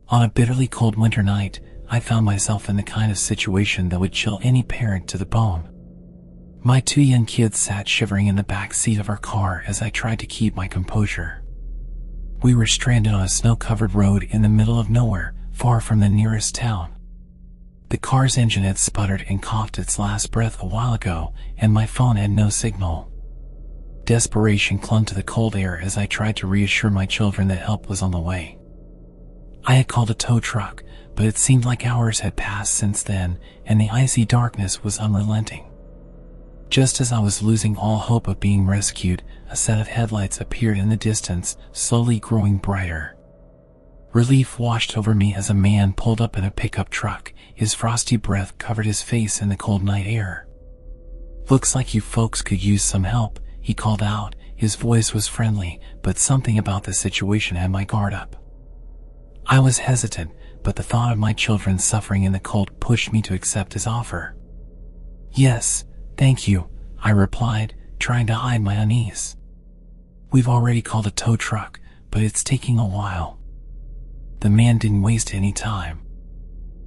On a bitterly cold winter night, I found myself in the kind of situation that would chill any parent to the bone. My 2 young kids sat shivering in the back seat of our car as I tried to keep my composure. We were stranded on a snow-covered road in the middle of nowhere, far from the nearest town. The car's engine had sputtered and coughed its last breath a while ago, and my phone had no signal. Desperation clung to the cold air as I tried to reassure my children that help was on the way. I had called a tow truck, but it seemed like hours had passed since then, and the icy darkness was unrelenting. Just as I was losing all hope of being rescued, a set of headlights appeared in the distance, slowly growing brighter. Relief washed over me as a man pulled up in a pickup truck. His frosty breath covered his face in the cold night air. "Looks like you folks could use some help," he called out. His voice was friendly, but something about the situation had my guard up. I was hesitant, but the thought of my children suffering in the cold pushed me to accept his offer. "Yes, thank you," I replied, trying to hide my unease. "We've already called a tow truck, but it's taking a while." The man didn't waste any time.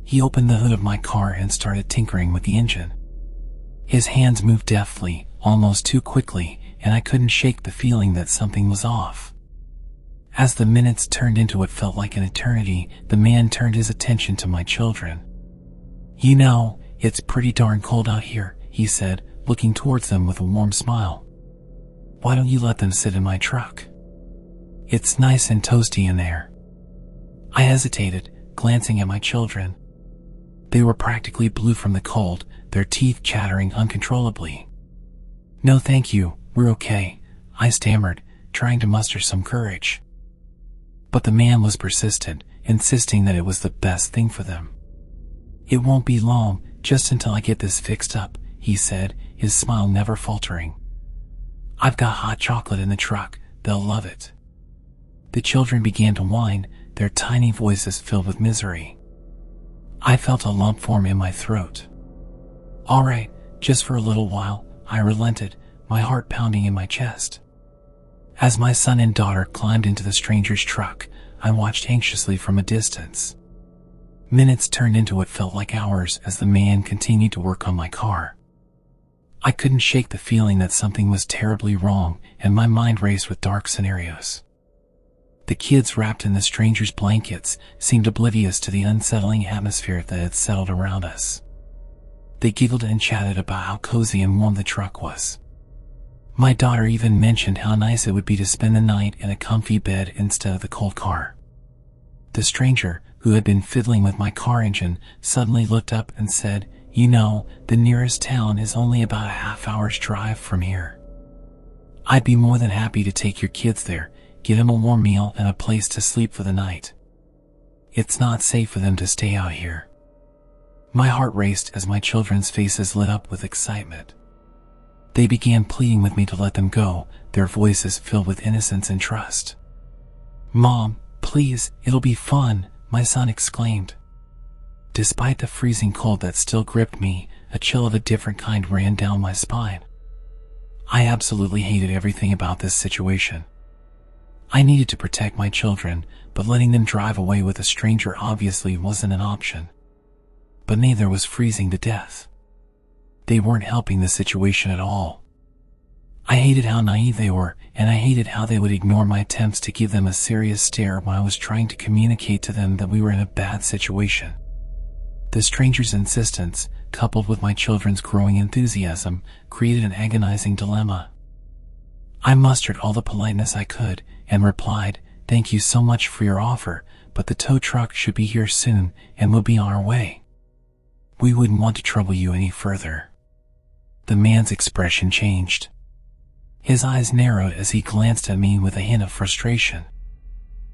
He opened the hood of my car and started tinkering with the engine. His hands moved deftly, almost too quickly, and I couldn't shake the feeling that something was off. As the minutes turned into what felt like an eternity, the man turned his attention to my children. "You know, it's pretty darn cold out here," he said, looking towards them with a warm smile. "Why don't you let them sit in my truck? It's nice and toasty in there." I hesitated, glancing at my children. They were practically blue from the cold, their teeth chattering uncontrollably. "No thank you, we're okay," I stammered, trying to muster some courage. But the man was persistent, insisting that it was the best thing for them. "It won't be long, just until I get this fixed up," he said, his smile never faltering. "I've got hot chocolate in the truck, they'll love it." The children began to whine, their tiny voices filled with misery. I felt a lump form in my throat. "All right, just for a little while," I relented, my heart pounding in my chest. As my son and daughter climbed into the stranger's truck, I watched anxiously from a distance. Minutes turned into what felt like hours as the man continued to work on my car. I couldn't shake the feeling that something was terribly wrong, and my mind raced with dark scenarios. The kids wrapped in the stranger's blankets seemed oblivious to the unsettling atmosphere that had settled around us. They giggled and chatted about how cozy and warm the truck was. My daughter even mentioned how nice it would be to spend the night in a comfy bed instead of the cold car. The stranger, who had been fiddling with my car engine, suddenly looked up and said, "You know, the nearest town is only about a half-hour's drive from here. I'd be more than happy to take your kids there, give them a warm meal and a place to sleep for the night. It's not safe for them to stay out here." My heart raced as my children's faces lit up with excitement. They began pleading with me to let them go, their voices filled with innocence and trust. "Mom, please, it'll be fun," my son exclaimed. Despite the freezing cold that still gripped me, a chill of a different kind ran down my spine. I absolutely hated everything about this situation. I needed to protect my children, but letting them drive away with a stranger obviously wasn't an option. But neither was freezing to death. They weren't helping the situation at all. I hated how naive they were, and I hated how they would ignore my attempts to give them a serious stare when I was trying to communicate to them that we were in a bad situation. The stranger's insistence, coupled with my children's growing enthusiasm, created an agonizing dilemma. I mustered all the politeness I could, and replied, "Thank you so much for your offer, but the tow truck should be here soon, and we'll be on our way. We wouldn't want to trouble you any further." The man's expression changed. His eyes narrowed as he glanced at me with a hint of frustration.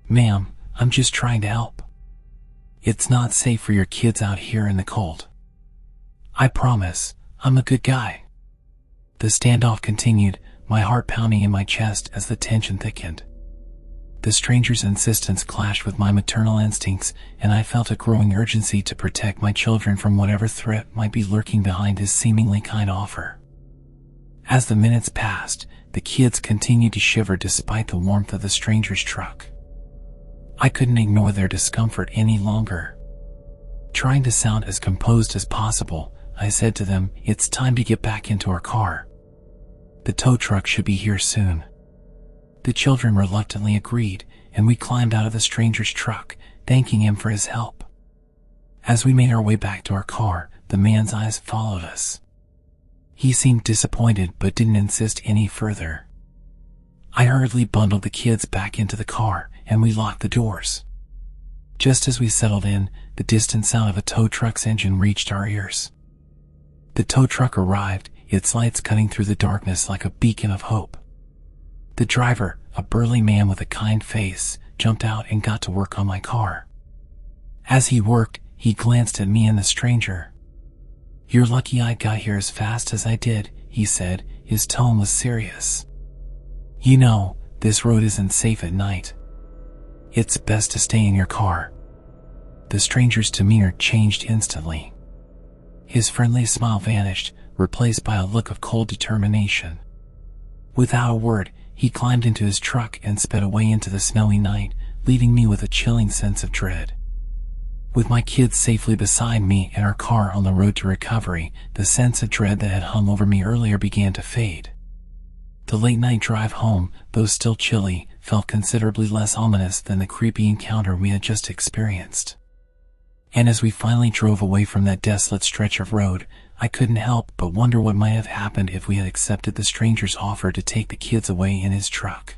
"Ma'am, I'm just trying to help. It's not safe for your kids out here in the cold. I promise, I'm a good guy." The standoff continued, my heart pounding in my chest as the tension thickened. The stranger's insistence clashed with my maternal instincts, and I felt a growing urgency to protect my children from whatever threat might be lurking behind his seemingly kind offer. As the minutes passed, the kids continued to shiver despite the warmth of the stranger's truck. I couldn't ignore their discomfort any longer. Trying to sound as composed as possible, I said to them, "It's time to get back into our car. The tow truck should be here soon." The children reluctantly agreed, and we climbed out of the stranger's truck, thanking him for his help. As we made our way back to our car, the man's eyes followed us. He seemed disappointed but didn't insist any further. I hurriedly bundled the kids back into the car, and we locked the doors. Just as we settled in, the distant sound of a tow truck's engine reached our ears. The tow truck arrived, its lights cutting through the darkness like a beacon of hope. The driver, a burly man with a kind face, jumped out and got to work on my car. As he worked, he glanced at me and the stranger. "You're lucky I got here as fast as I did," he said. His tone was serious. "You know, this road isn't safe at night. It's best to stay in your car." The stranger's demeanor changed instantly. His friendly smile vanished, replaced by a look of cold determination. Without a word, he climbed into his truck and sped away into the snowy night, leaving me with a chilling sense of dread. With my kids safely beside me and our car on the road to recovery, the sense of dread that had hung over me earlier began to fade. The late-night drive home, though still chilly, felt considerably less ominous than the creepy encounter we had just experienced. And as we finally drove away from that desolate stretch of road, I couldn't help but wonder what might have happened if we had accepted the stranger's offer to take the kids away in his truck.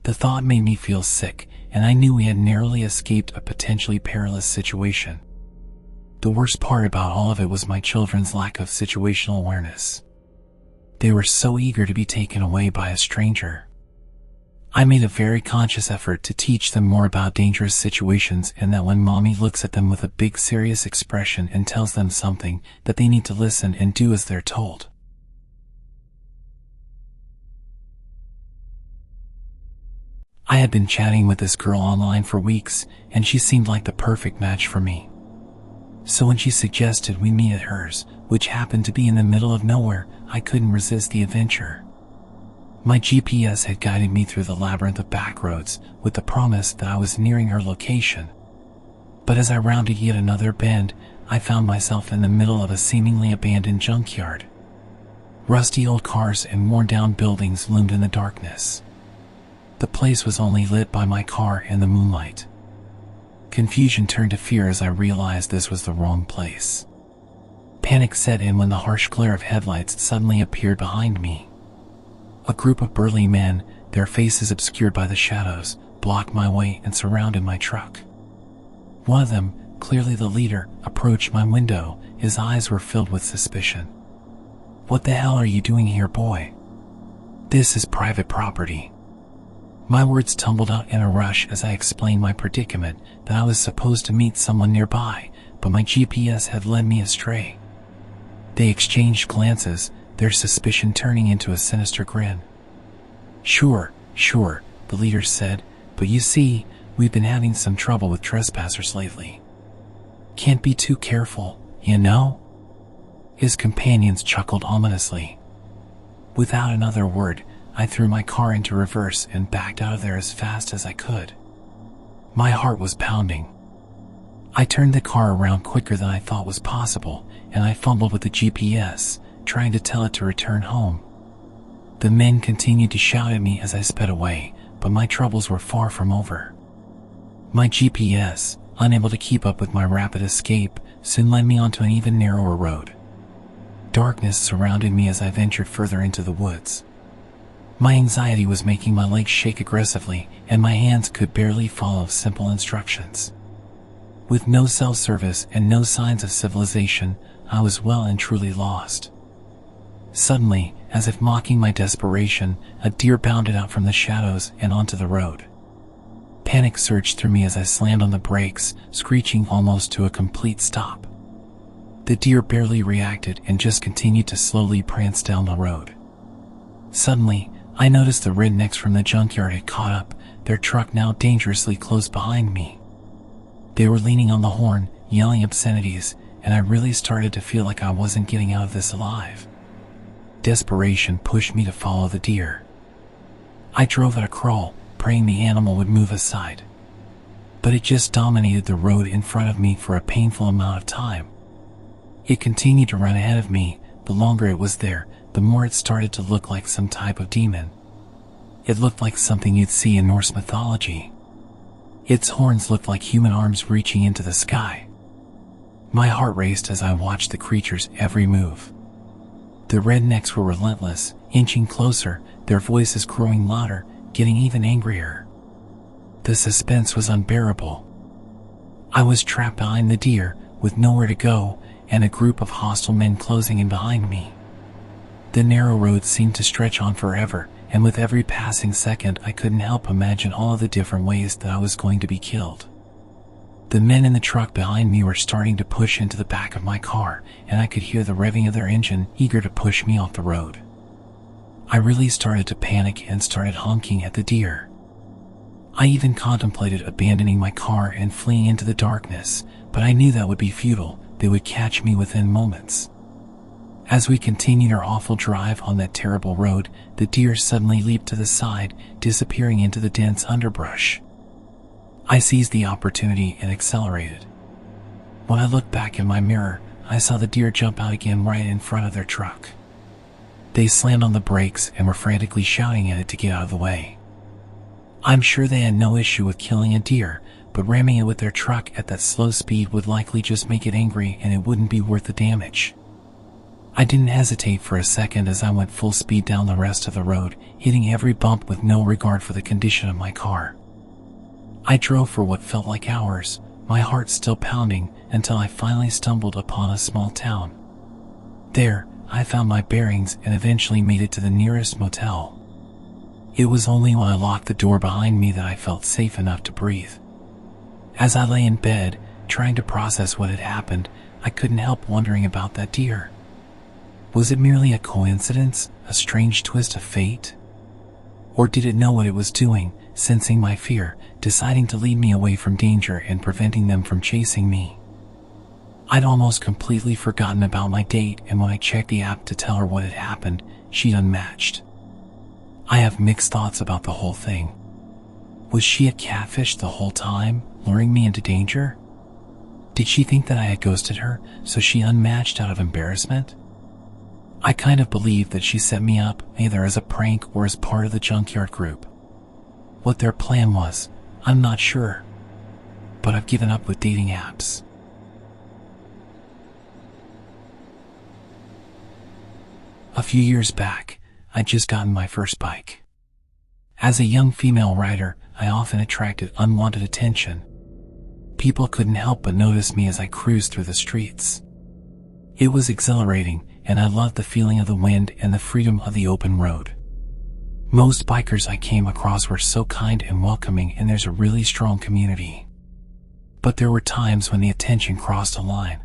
The thought made me feel sick, and I knew we had narrowly escaped a potentially perilous situation. The worst part about all of it was my children's lack of situational awareness. They were so eager to be taken away by a stranger. I made a very conscious effort to teach them more about dangerous situations, and that when mommy looks at them with a big serious expression and tells them something, that they need to listen and do as they're told. I had been chatting with this girl online for weeks, and she seemed like the perfect match for me. So when she suggested we meet at hers, which happened to be in the middle of nowhere, I couldn't resist the adventure. My GPS had guided me through the labyrinth of back roads, with the promise that I was nearing her location. But as I rounded yet another bend, I found myself in the middle of a seemingly abandoned junkyard. Rusty old cars and worn-down buildings loomed in the darkness. The place was only lit by my car and the moonlight. Confusion turned to fear as I realized this was the wrong place. Panic set in when the harsh glare of headlights suddenly appeared behind me. A group of burly men, their faces obscured by the shadows, blocked my way and surrounded my truck. One of them, clearly the leader, approached my window. His eyes were filled with suspicion. "What the hell are you doing here, boy? This is private property." My words tumbled out in a rush as I explained my predicament, that I was supposed to meet someone nearby, but my GPS had led me astray. They exchanged glances, their suspicion turning into a sinister grin. Sure, the leader said, "but you see, we've been having some trouble with trespassers lately. Can't be too careful, you know?" His companions chuckled ominously. Without another word, I threw my car into reverse and backed out of there as fast as I could. My heart was pounding. I turned the car around quicker than I thought was possible, and I fumbled with the GPS, trying to tell it to return home. The men continued to shout at me as I sped away, but my troubles were far from over. My GPS, unable to keep up with my rapid escape, soon led me onto an even narrower road. Darkness surrounded me as I ventured further into the woods. My anxiety was making my legs shake aggressively, and my hands could barely follow simple instructions. With no cell service and no signs of civilization, I was well and truly lost. Suddenly, as if mocking my desperation, a deer bounded out from the shadows and onto the road. Panic surged through me as I slammed on the brakes, screeching almost to a complete stop. The deer barely reacted and just continued to slowly prance down the road. Suddenly, I noticed the rednecks from the junkyard had caught up, their truck now dangerously close behind me. They were leaning on the horn, yelling obscenities, and I really started to feel like I wasn't getting out of this alive. Desperation pushed me to follow the deer. I drove at a crawl, praying the animal would move aside. but it just dominated the road in front of me for a painful amount of time. It continued to run ahead of me. The longer it was there, the more it started to look like some type of demon. It looked like something you'd see in Norse mythology. Its horns looked like human arms reaching into the sky. My heart raced as I watched the creature's every move. The rednecks were relentless, inching closer, their voices growing louder, getting even angrier. The suspense was unbearable. I was trapped behind the deer, with nowhere to go, and a group of hostile men closing in behind me. The narrow road seemed to stretch on forever, and with every passing second I couldn't help imagine all of the different ways that I was going to be killed. The men in the truck behind me were starting to push into the back of my car, and I could hear the revving of their engine, eager to push me off the road. I really started to panic and started honking at the deer. I even contemplated abandoning my car and fleeing into the darkness, but I knew that would be futile. They would catch me within moments. As we continued our awful drive on that terrible road, the deer suddenly leaped to the side, disappearing into the dense underbrush. I seized the opportunity and accelerated. When I looked back in my mirror, I saw the deer jump out again right in front of their truck. They slammed on the brakes and were frantically shouting at it to get out of the way. I'm sure they had no issue with killing a deer, but ramming it with their truck at that slow speed would likely just make it angry, and it wouldn't be worth the damage. I didn't hesitate for a second as I went full speed down the rest of the road, hitting every bump with no regard for the condition of my car. I drove for what felt like hours, my heart still pounding, until I finally stumbled upon a small town. There, I found my bearings and eventually made it to the nearest motel. It was only when I locked the door behind me that I felt safe enough to breathe. As I lay in bed, trying to process what had happened, I couldn't help wondering about that deer. Was it merely a coincidence, a strange twist of fate? Or did it know what it was doing, sensing my fear, deciding to lead me away from danger and preventing them from chasing me? I'd almost completely forgotten about my date, and when I checked the app to tell her what had happened, she'd unmatched. I have mixed thoughts about the whole thing. Was she a catfish the whole time, luring me into danger? Did she think that I had ghosted her, so she unmatched out of embarrassment? I kind of believe that she set me up, either as a prank or as part of the junkyard group. What their plan was, I'm not sure. But I've given up with dating apps. A few years back, I'd just gotten my first bike. As a young female rider, I often attracted unwanted attention. People couldn't help but notice me as I cruised through the streets. It was exhilarating, and I loved the feeling of the wind and the freedom of the open road. Most bikers I came across were so kind and welcoming, and there's a really strong community. But there were times when the attention crossed a line.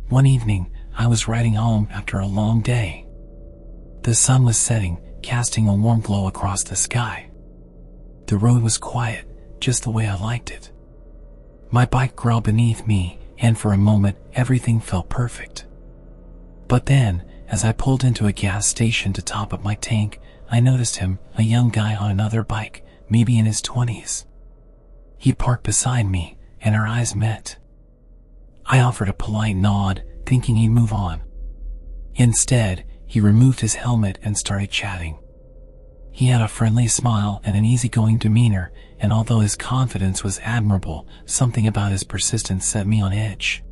One evening, I was riding home after a long day. The sun was setting, casting a warm glow across the sky. The road was quiet, just the way I liked it. My bike growled beneath me, and for a moment, everything felt perfect. But then, as I pulled into a gas station to top up my tank, I noticed him, a young guy on another bike, maybe in his 20s. He parked beside me, and our eyes met. I offered a polite nod, thinking he'd move on. Instead, he removed his helmet and started chatting. He had a friendly smile and an easygoing demeanor, and although his confidence was admirable, something about his persistence set me on edge.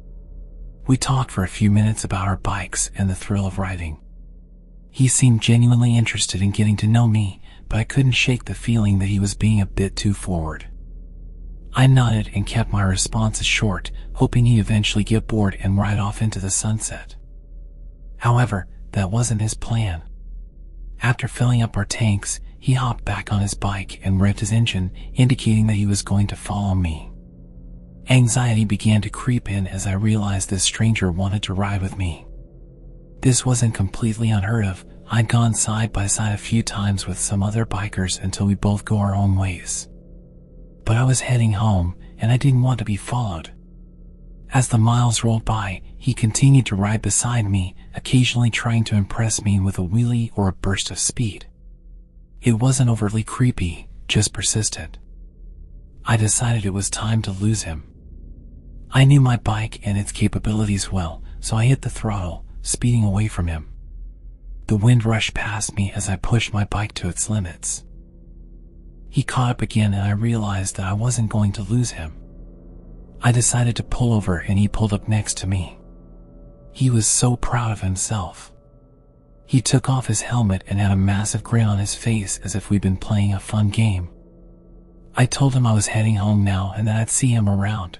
We talked for a few minutes about our bikes and the thrill of riding. He seemed genuinely interested in getting to know me, but I couldn't shake the feeling that he was being a bit too forward. I nodded and kept my responses short, hoping he'd eventually get bored and ride off into the sunset. However, that wasn't his plan. After filling up our tanks, he hopped back on his bike and revved his engine, indicating that he was going to follow me. Anxiety began to creep in as I realized this stranger wanted to ride with me. This wasn't completely unheard of. I'd gone side by side a few times with some other bikers until we both go our own ways. But I was heading home, and I didn't want to be followed. As the miles rolled by, he continued to ride beside me, occasionally trying to impress me with a wheelie or a burst of speed. It wasn't overly creepy, just persistent. I decided it was time to lose him. I knew my bike and its capabilities well, so I hit the throttle, speeding away from him. The wind rushed past me as I pushed my bike to its limits. He caught up again and I realized that I wasn't going to lose him. I decided to pull over and he pulled up next to me. He was so proud of himself. He took off his helmet and had a massive grin on his face as if we'd been playing a fun game. I told him I was heading home now and that I'd see him around.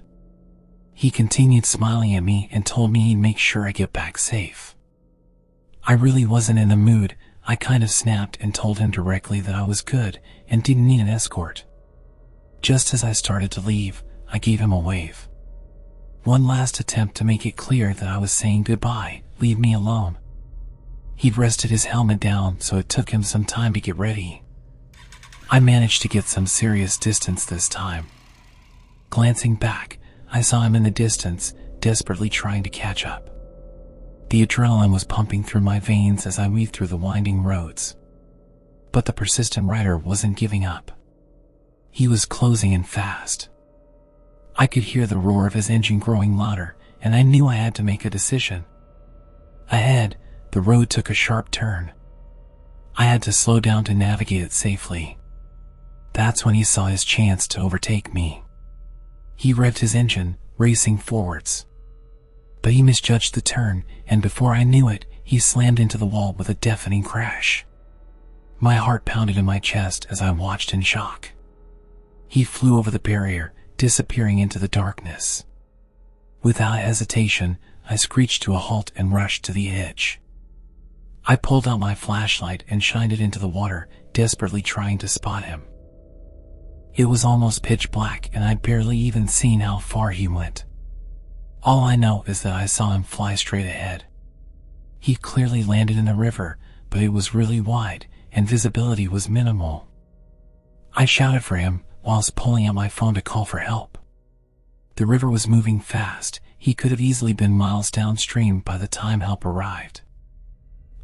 He continued smiling at me and told me he'd make sure I get back safe. I really wasn't in the mood. I kind of snapped and told him directly that I was good and didn't need an escort. Just as I started to leave, I gave him a wave. One last attempt to make it clear that I was saying goodbye, leave me alone. He'd rested his helmet down, so it took him some time to get ready. I managed to get some serious distance this time. Glancing back, I saw him in the distance, desperately trying to catch up. The adrenaline was pumping through my veins as I weaved through the winding roads. But the persistent rider wasn't giving up. He was closing in fast. I could hear the roar of his engine growing louder, and I knew I had to make a decision. Ahead, the road took a sharp turn. I had to slow down to navigate it safely. That's when he saw his chance to overtake me. He revved his engine, racing forwards. But he misjudged the turn, and before I knew it, he slammed into the wall with a deafening crash. My heart pounded in my chest as I watched in shock. He flew over the barrier, disappearing into the darkness. Without hesitation, I screeched to a halt and rushed to the edge. I pulled out my flashlight and shined it into the water, desperately trying to spot him. It was almost pitch black and I'd barely even seen how far he went. All I know is that I saw him fly straight ahead. He clearly landed in the river, but it was really wide and visibility was minimal. I shouted for him whilst pulling out my phone to call for help. The river was moving fast. He could have easily been miles downstream by the time help arrived.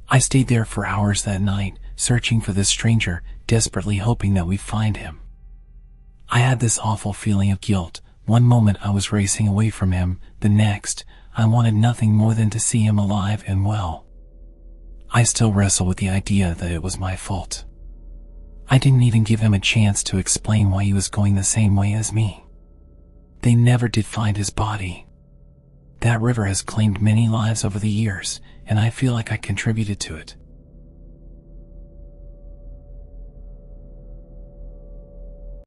I stayed there for hours that night, searching for this stranger, desperately hoping that we'd find him. I had this awful feeling of guilt. One moment I was racing away from him, the next, I wanted nothing more than to see him alive and well. I still wrestle with the idea that it was my fault. I didn't even give him a chance to explain why he was going the same way as me. They never did find his body. That river has claimed many lives over the years, and I feel like I contributed to it.